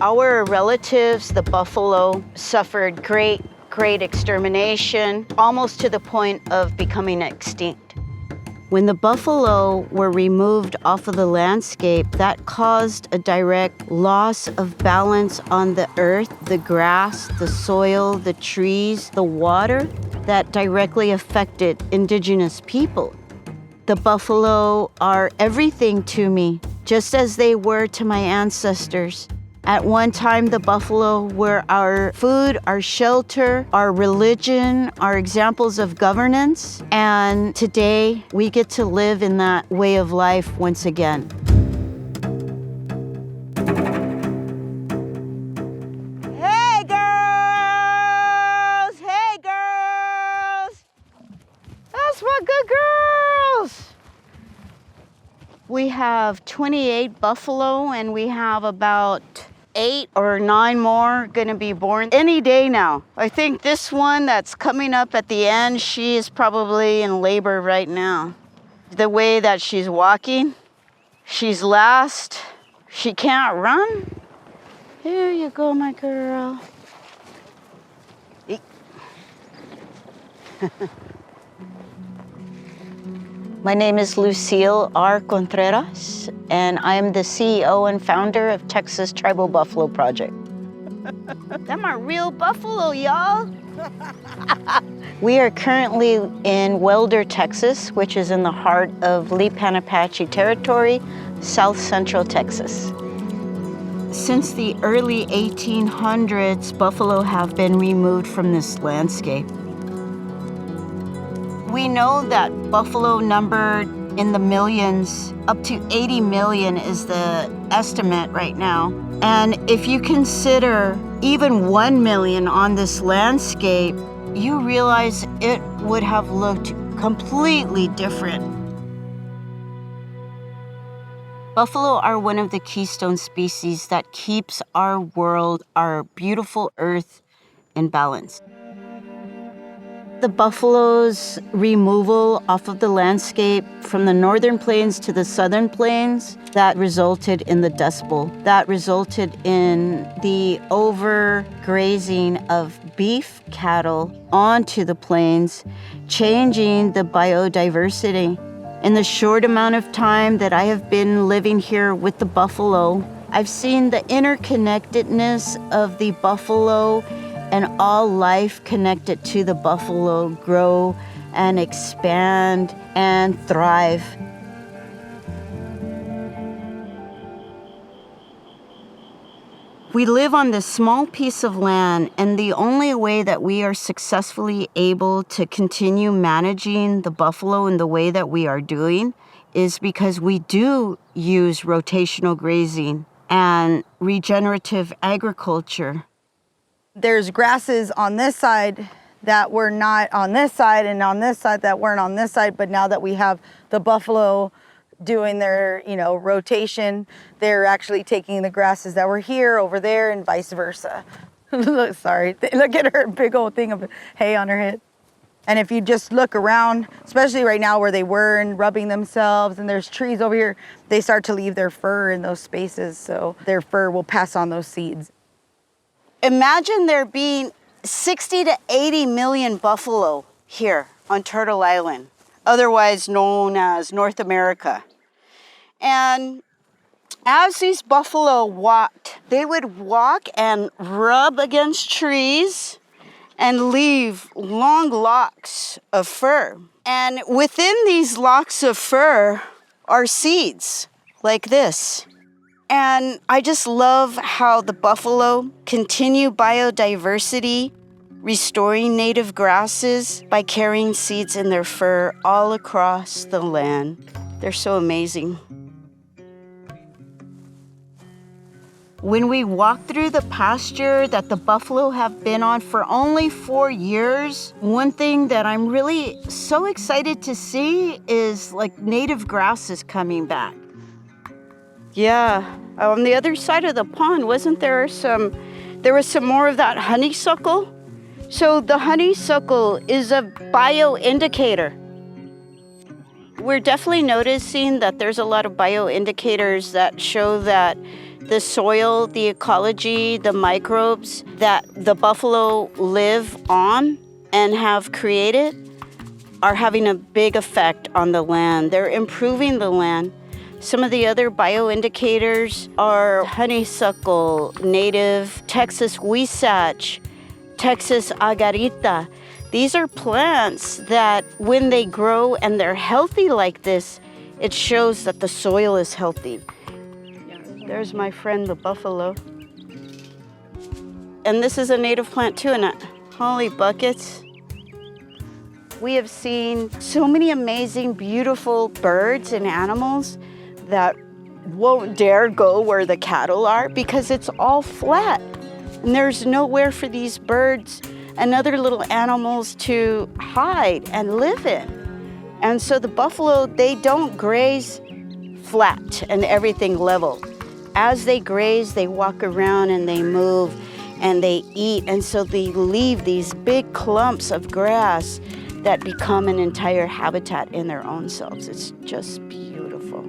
Our relatives, the buffalo, suffered great extermination, almost to the point of becoming extinct. When the buffalo were removed off of the landscape, that caused a direct loss of balance on the earth, the grass, the soil, the trees, the water, that directly affected Indigenous people. The buffalo are everything to me, just as they were to my ancestors. At one time, the buffalo were our food, our shelter, our religion, our examples of governance. And today, we get to live in that way of life once again. Hey, girls! Hey, girls! That's my good girls! We have 28 buffalo, and we have about 8 or 9 more gonna be born any day now. I think this one that's coming up at the end, she is probably in labor right now. The way that she's walking, she's last. She can't run. Here you go, my girl. My name is Lucille Contreras, and I am the CEO and founder of Texas Tribal Buffalo Project. Them are real buffalo, y'all. We are currently in Welder, Texas, which is in the heart of Lipan-Apache territory, south central Texas. Since the early 1800s, buffalo have been removed from this landscape. We know that buffalo numbered in the millions, up to 80 million is the estimate right now. And if you consider even 1 million on this landscape, you realize it would have looked completely different. Buffalo are one of the keystone species that keeps our world, our beautiful earth, in balance. The buffalo's removal off of the landscape from the northern plains to the southern plains, that resulted in the Dust Bowl. That resulted in the overgrazing of beef cattle onto the plains, changing the biodiversity. In the short amount of time that I have been living here with the buffalo, I've seen the interconnectedness of the buffalo and all life connected to the buffalo grow and expand and thrive. We live on this small piece of land, and the only way that we are successfully able to continue managing the buffalo in the way that we are doing is because we do use rotational grazing and regenerative agriculture. There's grasses on this side that were not on this side, and on this side that weren't on this side, but now that we have the buffalo doing their, rotation, they're actually taking the grasses that were here over there and vice versa. Sorry, look at her big old thing of hay on her head. And if you just look around, especially right now where they were and rubbing themselves, and there's trees over here, they start to leave their fur in those spaces, so their fur will pass on those seeds. Imagine there being 60 to 80 million buffalo here on Turtle Island, otherwise known as North America. And as these buffalo walked, they would walk and rub against trees and leave long locks of fur. And within these locks of fur are seeds like this. And I just love how the buffalo continue biodiversity, restoring native grasses by carrying seeds in their fur all across the land. They're so amazing. When we walk through the pasture that the buffalo have been on for only 4 years, one thing that I'm really so excited to see is native grasses coming back. Yeah, on the other side of the pond, wasn't there there was some more of that honeysuckle? So the honeysuckle is a bioindicator. We're definitely noticing that there's a lot of bioindicators that show that The soil, the ecology, the microbes that the buffalo live on and have created are having a big effect on the land. They're improving the land. Some of the other bioindicators are honeysuckle, native Texas huisache, Texas agarita. These are plants that when they grow and they're healthy like this, it shows that the soil is healthy. There's my friend, the buffalo. And this is a native plant too, and holy buckets. We have seen so many amazing, beautiful birds and animals that won't dare go where the cattle are because it's all flat. And there's nowhere for these birds and other little animals to hide and live in. And so the buffalo, they don't graze flat and everything level. As they graze, they walk around and they move and they eat. And so they leave these big clumps of grass that become an entire habitat in their own selves. It's just beautiful.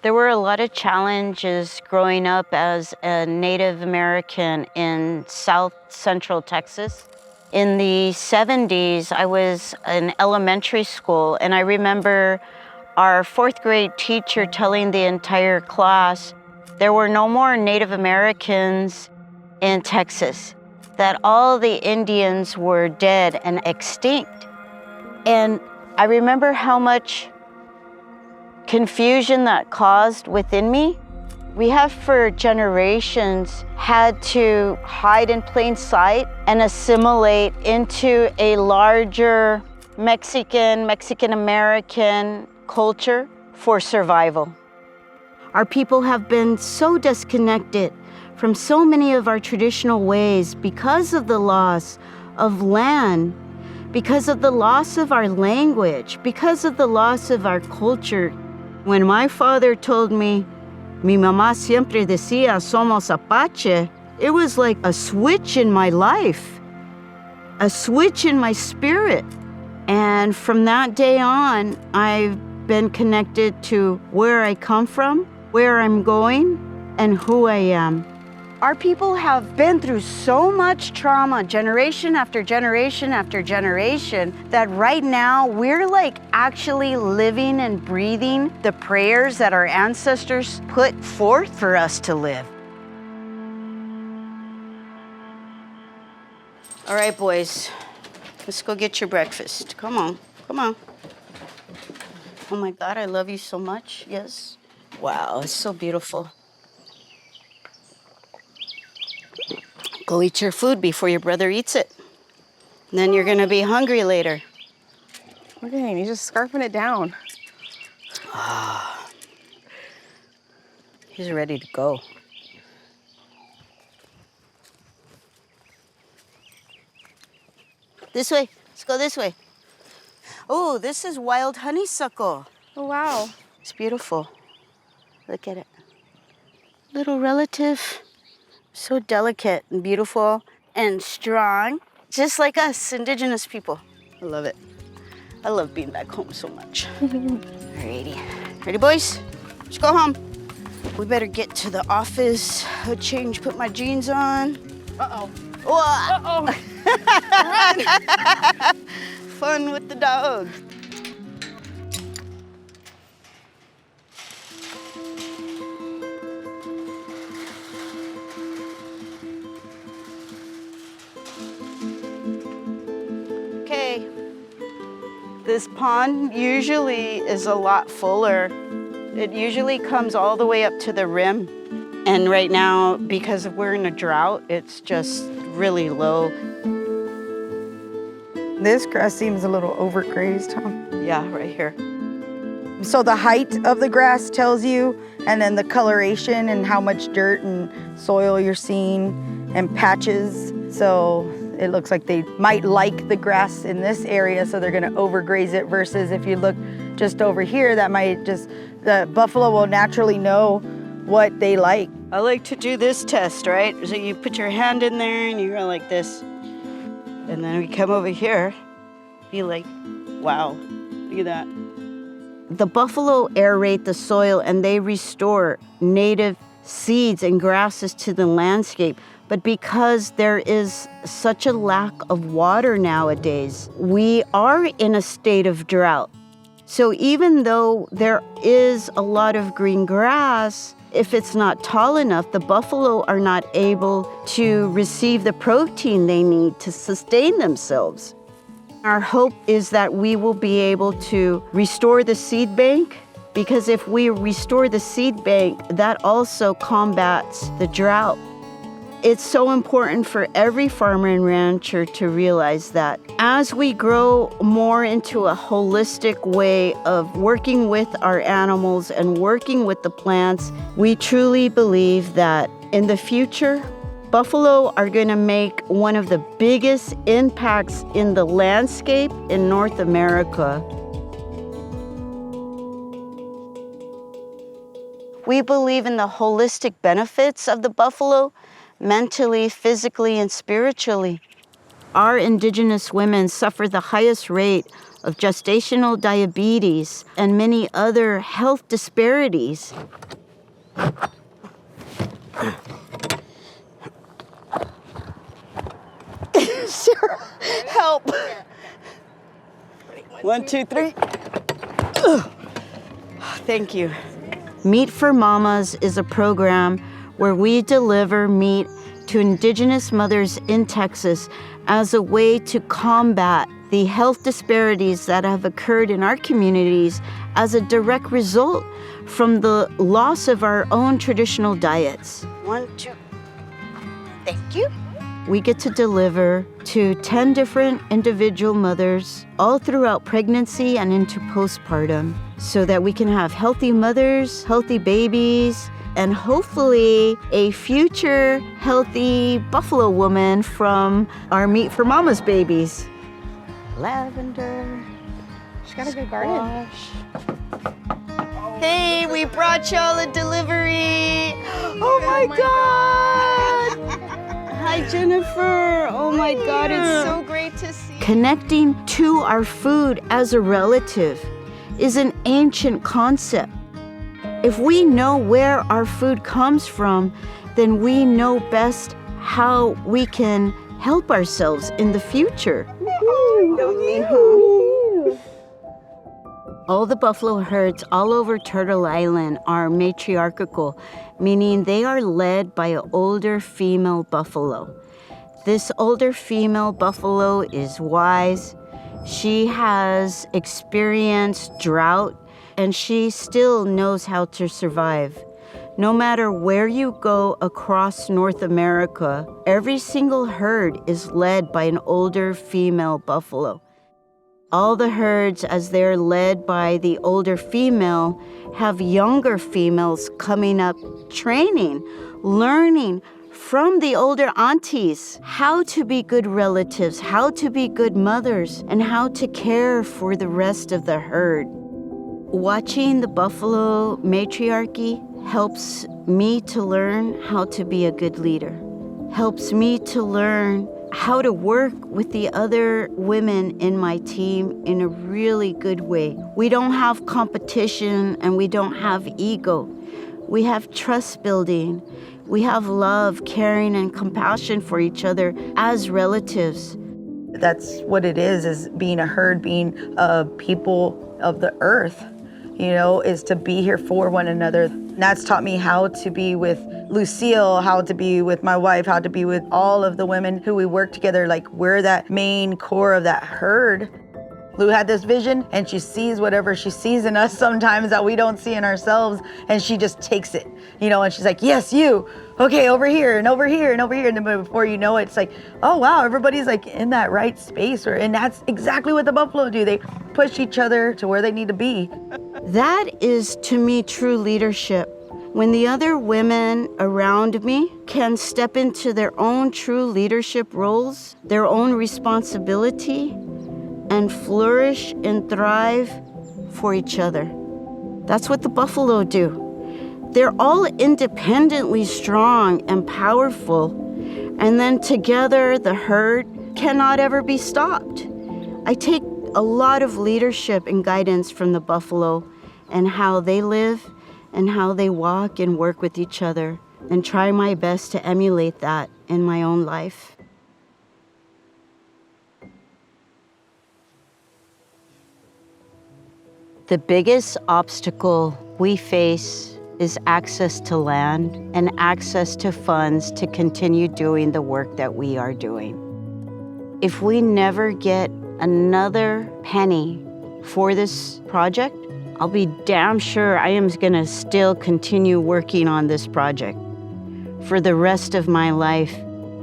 There were a lot of challenges growing up as a Native American in South Central Texas. In the 70s, I was in elementary school, and I remember our fourth grade teacher telling the entire class there were no more Native Americans in Texas, that all the Indians were dead and extinct. And I remember how much confusion that caused within me. We have for generations had to hide in plain sight and assimilate into a larger Mexican-American culture for survival. Our people have been so disconnected from so many of our traditional ways because of the loss of land, because of the loss of our language, because of the loss of our culture. When my father told me, mi mamá siempre decía, somos Apache, it was like a switch in my life, a switch in my spirit. And from that day on, I've been connected to where I come from, where I'm going, and who I am. Our people have been through so much trauma, generation after generation after generation, that right now we're like actually living and breathing the prayers that our ancestors put forth for us to live. All right, boys, let's go get your breakfast. Come on, come on. Oh my God, I love you so much, yes. Wow, it's so beautiful. Go eat your food before your brother eats it. And then you're gonna be hungry later. Okay, he's just scarfing it down. He's ready to go. This way, let's go this way. Oh, this is wild honeysuckle. Oh, wow. It's beautiful. Look at it. Little relative. So delicate and beautiful and strong, just like us, Indigenous people. I love it. I love being back home so much. Alrighty. Ready, boys? Let's go home. We better get to the office, change, put my jeans on. Uh-oh. Whoa. Uh-oh. Fun with the dog. Okay, this pond usually is a lot fuller. It usually comes all the way up to the rim. And right now, because we're in a drought, it's just really low. This grass seems a little overgrazed, huh? Yeah, right here. So the height of the grass tells you, and then the coloration and how much dirt and soil you're seeing and patches. So it looks like they might like the grass in this area, so they're gonna overgraze it, versus if you look just over here, that might just, the buffalo will naturally know what they like. I like to do this test, right? So you put your hand in there and you go like this. And then we come over here, be like, wow, look at that. The buffalo aerate the soil and they restore native seeds and grasses to the landscape. But because there is such a lack of water nowadays, we are in a state of drought. So even though there is a lot of green grass, if it's not tall enough, the buffalo are not able to receive the protein they need to sustain themselves. Our hope is that we will be able to restore the seed bank, because if we restore the seed bank, that also combats the drought. It's so important for every farmer and rancher to realize that as we grow more into a holistic way of working with our animals and working with the plants, we truly believe that in the future, buffalo are going to make one of the biggest impacts in the landscape in North America. We believe in the holistic benefits of the buffalo, mentally, physically, and spiritually. Our Indigenous women suffer the highest rate of gestational diabetes and many other health disparities. Sarah, help! 1, 2, 3. Thank you. Meat for Mamas is a program where we deliver meat to Indigenous mothers in Texas as a way to combat the health disparities that have occurred in our communities as a direct result from the loss of our own traditional diets. 1, 2. Thank you. We get to deliver to 10 different individual mothers all throughout pregnancy and into postpartum so that we can have healthy mothers, healthy babies, and hopefully a future healthy buffalo woman from our Meat for Mamas babies. Lavender. She's got a good garden. Hey, we brought y'all a delivery. Oh my God. Hi, Jennifer. Oh my God, it's so great to see. Connecting to our food as a relative is an ancient concept. If we know where our food comes from, then we know best how we can help ourselves in the future. All the buffalo herds all over Turtle Island are matriarchal, meaning they are led by an older female buffalo. This older female buffalo is wise. She has experienced drought, and she still knows how to survive. No matter where you go across North America, every single herd is led by an older female buffalo. All the herds, as they're led by the older female, have younger females coming up, training, learning from the older aunties how to be good relatives, how to be good mothers, and how to care for the rest of the herd. Watching the buffalo matriarchy helps me to learn how to be a good leader, helps me to learn how to work with the other women in my team in a really good way. We don't have competition and we don't have ego. We have trust building. We have love, caring, and compassion for each other as relatives. That's what it is being a herd, being a people of the earth, is to be here for one another. And that's taught me how to be with Lucille, how to be with my wife, how to be with all of the women who we work together. Like, we're that main core of that herd. Lou had this vision, and she sees whatever she sees in us sometimes that we don't see in ourselves, and she just takes it, and she's like, yes, you, okay, over here, and over here, and over here, and then before you know it, it's like, oh wow, everybody's like in that right space, and that's exactly what the buffalo do. They push each other to where they need to be. That is, to me, true leadership. When the other women around me can step into their own true leadership roles, their own responsibility, and flourish and thrive for each other. That's what the buffalo do. They're all independently strong and powerful, and then together the herd cannot ever be stopped. I take a lot of leadership and guidance from the buffalo and how they live and how they walk and work with each other, and try my best to emulate that in my own life. The biggest obstacle we face is access to land and access to funds to continue doing the work that we are doing. If we never get another penny for this project, I'll be damn sure I am gonna still continue working on this project for the rest of my life.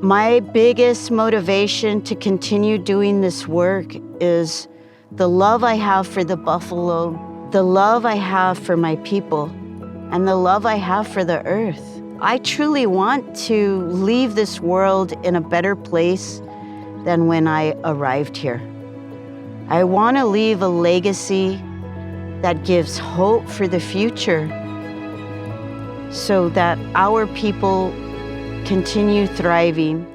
My biggest motivation to continue doing this work is the love I have for the buffalo, the love I have for my people, and the love I have for the earth. I truly want to leave this world in a better place than when I arrived here. I want to leave a legacy that gives hope for the future so that our people continue thriving.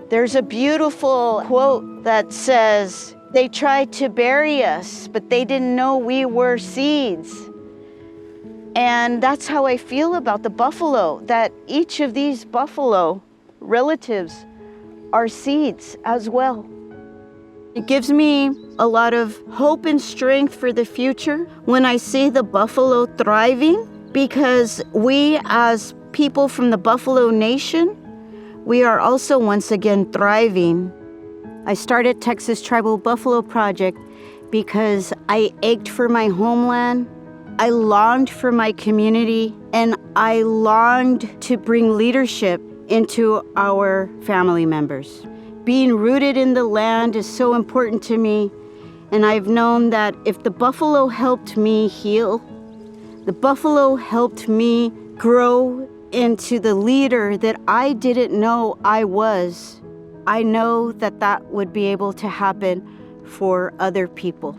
There's a beautiful quote that says, "They tried to bury us, but they didn't know we were seeds." And that's how I feel about the buffalo, that each of these buffalo relatives are seeds as well. It gives me a lot of hope and strength for the future when I see the buffalo thriving, because we as people from the Buffalo Nation, we are also once again thriving. I started Texas Tribal Buffalo Project because I ached for my homeland, I longed for my community, and I longed to bring leadership into our family members. Being rooted in the land is so important to me, and I've known that if the buffalo helped me heal, the buffalo helped me grow into the leader that I didn't know I was, I know that that would be able to happen for other people.